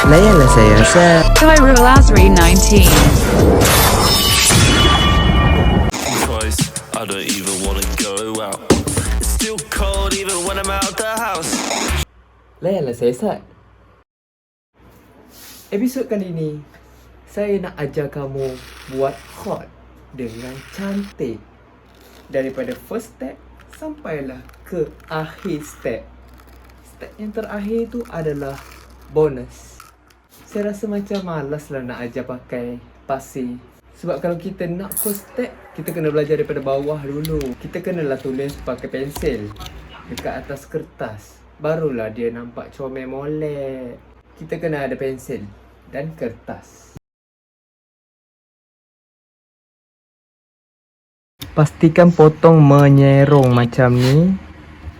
Layanlah saya, Cairo Lazari 19. Twice, I don't even wanna go out. It's still cold even when I'm out the house. Layanlah saya, Sat. Episod kali ni, saya nak ajar kamu buat hot dengan cantik. Daripada first step sampailah ke akhir step. Step yang terakhir tu adalah bonus. Saya rasa macam malas lah nak ajar pakai pasir. Sebab kalau kita nak first step, kita kena belajar daripada bawah dulu. Kita kenalah tulis pakai pensel dekat atas kertas. Barulah dia nampak comel molek. Kita kena ada pensel dan kertas. Pastikan potong menyerong macam ni.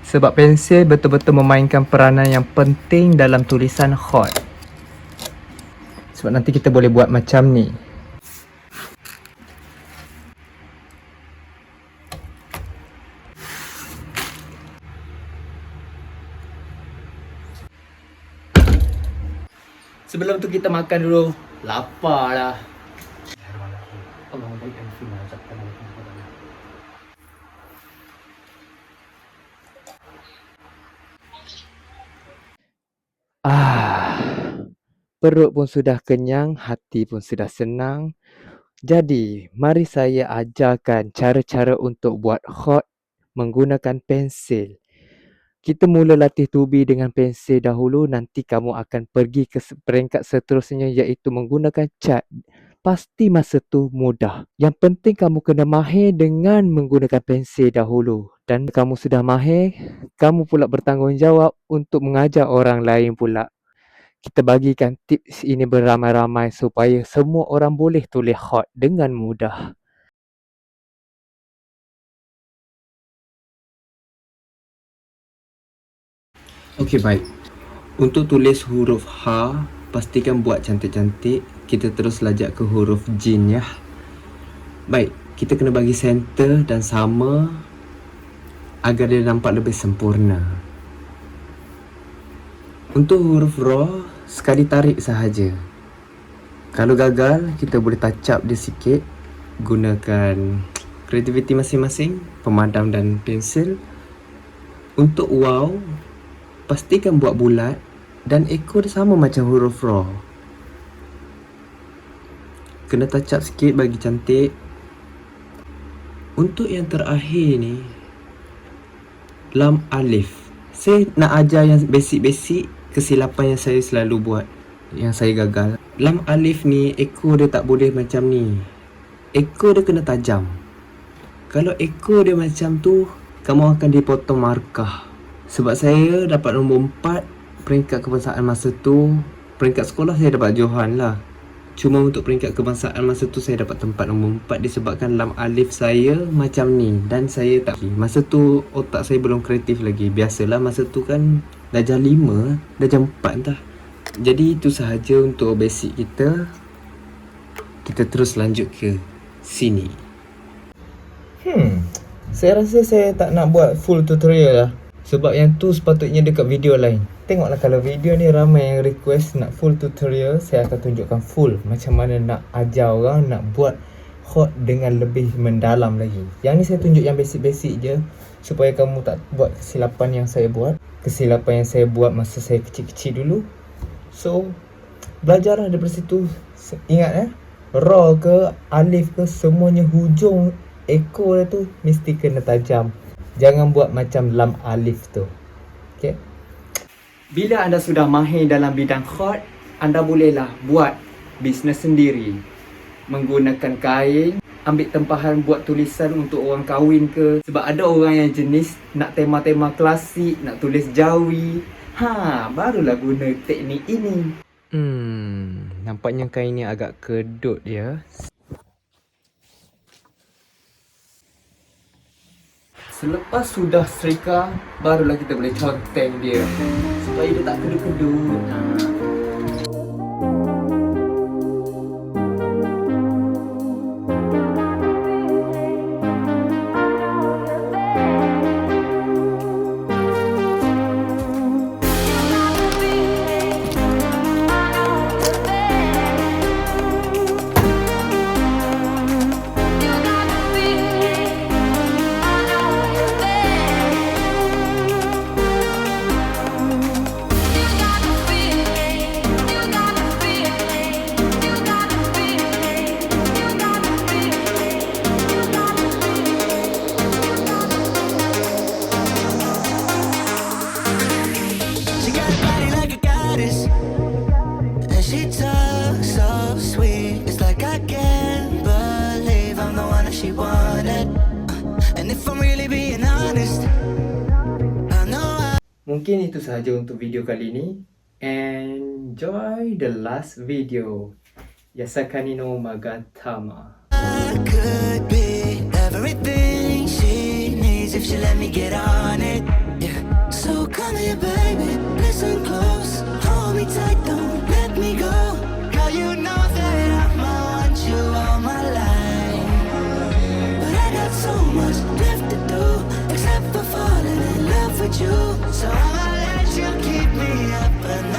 Sebab pensel betul-betul memainkan peranan yang penting dalam tulisan hot. Sebab nanti kita boleh buat macam ni. Sebelum tu kita makan dulu. Lapar lah. Perut pun sudah kenyang, hati pun sudah senang. Jadi, mari saya ajarkan cara-cara untuk buat hot menggunakan pensel. Kita mula latih tubi dengan pensel dahulu, nanti kamu akan pergi ke peringkat seterusnya iaitu menggunakan cat. Pasti masa tu mudah. Yang penting kamu kena mahir dengan menggunakan pensel dahulu. Dan kamu sudah mahir, kamu pula bertanggungjawab untuk mengajar orang lain pula. Kita bagikan tips ini beramai-ramai supaya semua orang boleh tulis hot dengan mudah. Okey, baik. Untuk tulis huruf H, pastikan buat cantik-cantik. Kita terus lajak ke huruf Jin ya. Baik, kita kena bagi center dan sama agar dia nampak lebih sempurna. Untuk huruf Ra, sekali tarik sahaja. Kalau gagal, kita boleh touch up dia sikit. Gunakan kreativiti masing-masing, pemadam dan pensel. Untuk Waw, pastikan buat bulat dan ekor dia sama macam huruf Ra. Kena touch up sikit bagi cantik. Untuk yang terakhir ni, Lam Alif. Saya nak ajar yang basic-basic, kesilapan yang saya selalu buat, yang saya gagal. Lam Alif ni, ekor dia tak boleh macam ni. Ekor dia kena tajam. Kalau ekor dia macam tu, kamu akan dipotong markah. Sebab saya dapat nombor 4 peringkat kebangsaan masa tu. Peringkat sekolah saya dapat Johan lah. Cuma untuk peringkat kebangsaan masa tu saya dapat tempat nombor 4 disebabkan lam alif saya macam ni. Dan saya tak, masa tu otak saya belum kreatif lagi. Biasalah masa tu kan darjah 5, darjah 4 entah. Jadi itu sahaja untuk basic kita. Kita terus lanjut ke sini. Saya rasa saya tak nak buat full tutorial lah. Sebab yang tu sepatutnya dekat video lain. Tengoklah kalau video ni ramai yang request nak full tutorial, saya akan tunjukkan full macam mana nak ajar orang nak buat hot dengan lebih mendalam lagi. Yang ni saya tunjuk yang basic-basic je supaya kamu tak buat kesilapan yang saya buat. Kesilapan yang saya buat masa saya kecil-kecil dulu. So, belajarlah daripada situ. Ingat Ra ke, alif ke, semuanya hujung ekor dia tu mesti kena tajam. Jangan buat macam lam alif tu. Okay? Bila anda sudah mahir dalam bidang hot, anda bolehlah buat bisnes sendiri. Menggunakan kain, ambil tempahan buat tulisan untuk orang kahwin ke. Sebab ada orang yang jenis nak tema-tema klasik, nak tulis Jawi. Barulah guna teknik ini. Nampaknya kain ni agak kedut ya. Selepas sudah serika, barulah kita boleh conteng dia supaya dia tak kedut-kedut. mungkin itu sahaja untuk video kali ini. Enjoy the last video. Yasakani no Magatama. I could be everything she needs if she let me get on it. Yeah. So come here, baby, listen close, hold me tight, don't let me go. Girl, you know that I'ma want you all my life, but I got so much left to do, except for falling in love with you. So I'ma let you keep me up and